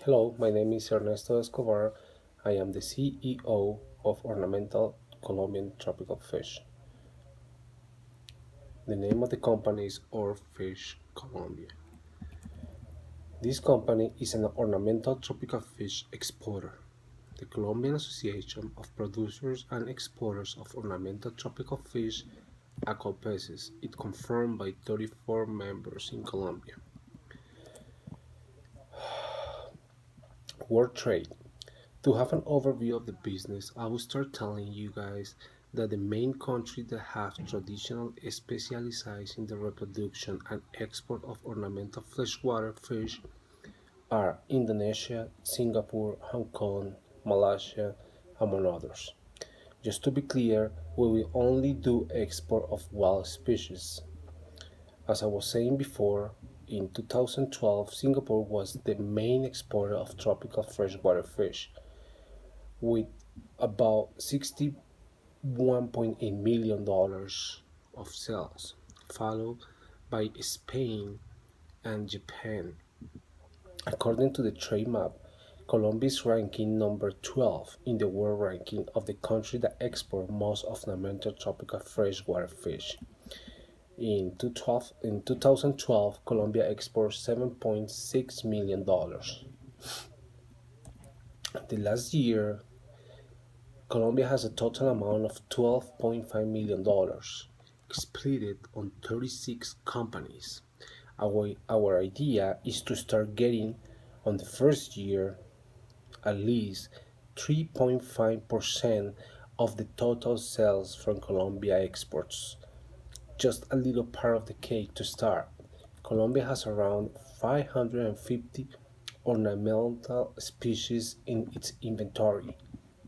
Hello, my name is Ernesto Escobar. I am the CEO of Ornamental Colombian Tropical Fish. The name of the company is Orfish Colombia. This company is an ornamental tropical fish exporter. The Colombian Association of Producers and Exporters of Ornamental Tropical Fish, ACOPESIS, is confirmed by 34 members in Colombia. World Trade. To have an overview of the business, I will start telling you guys that the main countries that have traditionally specialized in the reproduction and export of ornamental freshwater fish are Indonesia, Singapore, Hong Kong, Malaysia, among others. Just to be clear, we will only do export of wild species. As I was saying before, in 2012, Singapore was the main exporter of tropical freshwater fish, with about $61.8 million of sales, followed by Spain and Japan. According to the trade map, Colombia is ranking number 12 in the world ranking of the country that export most ornamental tropical freshwater fish. In 2012, Colombia exported $7.6 million. The last year, Colombia has a total amount of $12.5 million, split on 36 companies. Our idea is to start getting on the first year at least 3.5% of the total sales from Colombia exports. Just a little part of the cake to start. Colombia has around 550 ornamental species in its inventory.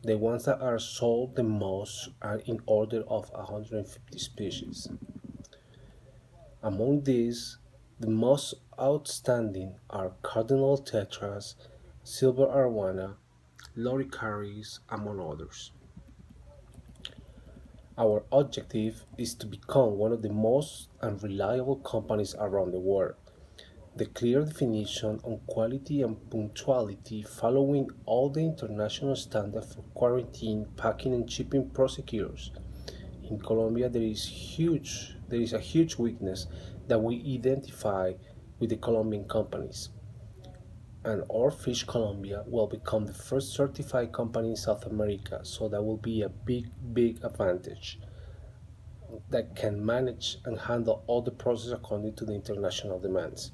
The ones that are sold the most are in order of 150 species. Among these, the most outstanding are cardinal tetras, silver arowana, loricaries, among others. Our objective is to become one of the most and reliable companies around the world. The clear definition on quality and punctuality following all the international standards for quarantine, packing and shipping procedures. In Colombia there is a huge weakness that we identify with the Colombian companies. And Orfish Colombia will become the first certified company in South America, so that will be a big advantage that can manage and handle all the process according to the international demands.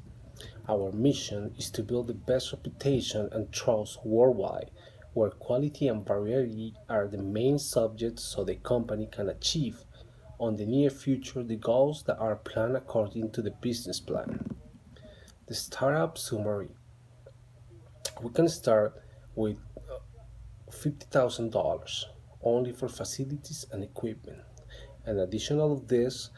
Our mission is to build the best reputation and trust worldwide, where quality and variety are the main subjects so the company can achieve on the near future the goals that are planned according to the business plan. The startup summary. We can start with $50,000 only for facilities and equipment. And additional of this,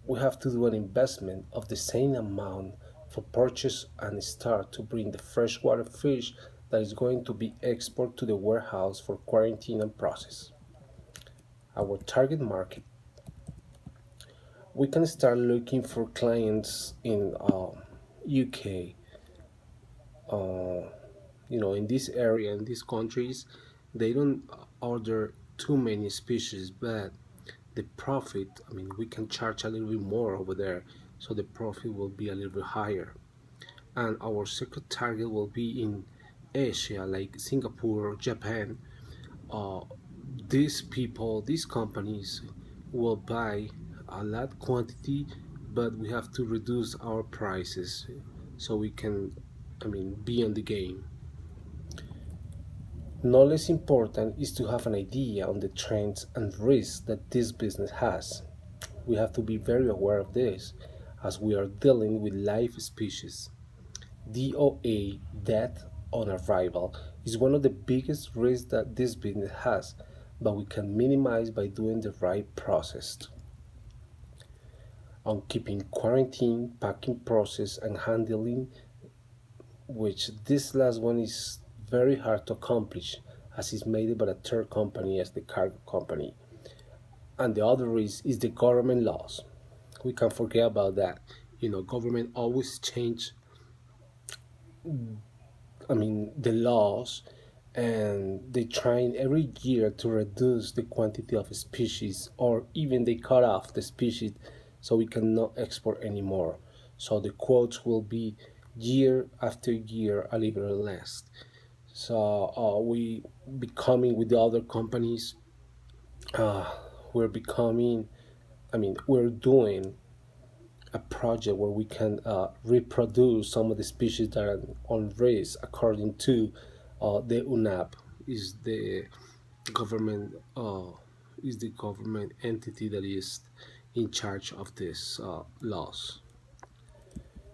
we have to do an investment of the same amount for purchase and start to bring the freshwater fish that is going to be exported to the warehouse for quarantine and process. Our target market. We can start looking for clients in UK, in this area, in these countries. They don't order too many species, but the profit, we can charge a little bit more over there, so the profit will be a little bit higher. And our second target will be in Asia, like Singapore, Japan. uh, these companies will buy a lot quantity, but we have to reduce our prices so we can, be on the game. No less important is to have an idea on the trends and risks that this business has. We have to be very aware of this as we are dealing with live species. DOA, death on arrival, is one of the biggest risks that this business has, but we can minimize by doing the right process on keeping quarantine, packing process, and handling, which this last one is very hard to accomplish as it's made by a third company as the cargo company. And the other is the government laws. We can't forget about that. Government always change the laws, and they trying every year to reduce the quantity of species, or even they cut off the species so we cannot export anymore. So the quotes will be year after year a little less. So we becoming with the other companies, uh, we're becoming, we're doing a project where we can reproduce some of the species that are on risk according to the UNAP is the government entity that is in charge of these laws.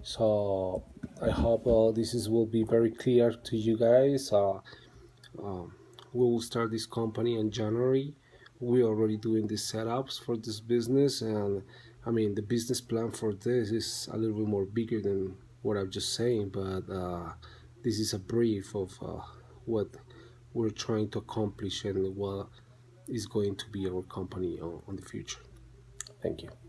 So I hope this will be very clear to you guys. We will start this company in January. We're already doing the setups for this business, and the business plan for this is a little bit more bigger than what I'm just saying, but this is a brief of what we're trying to accomplish and what is going to be our company on the future. Thank you.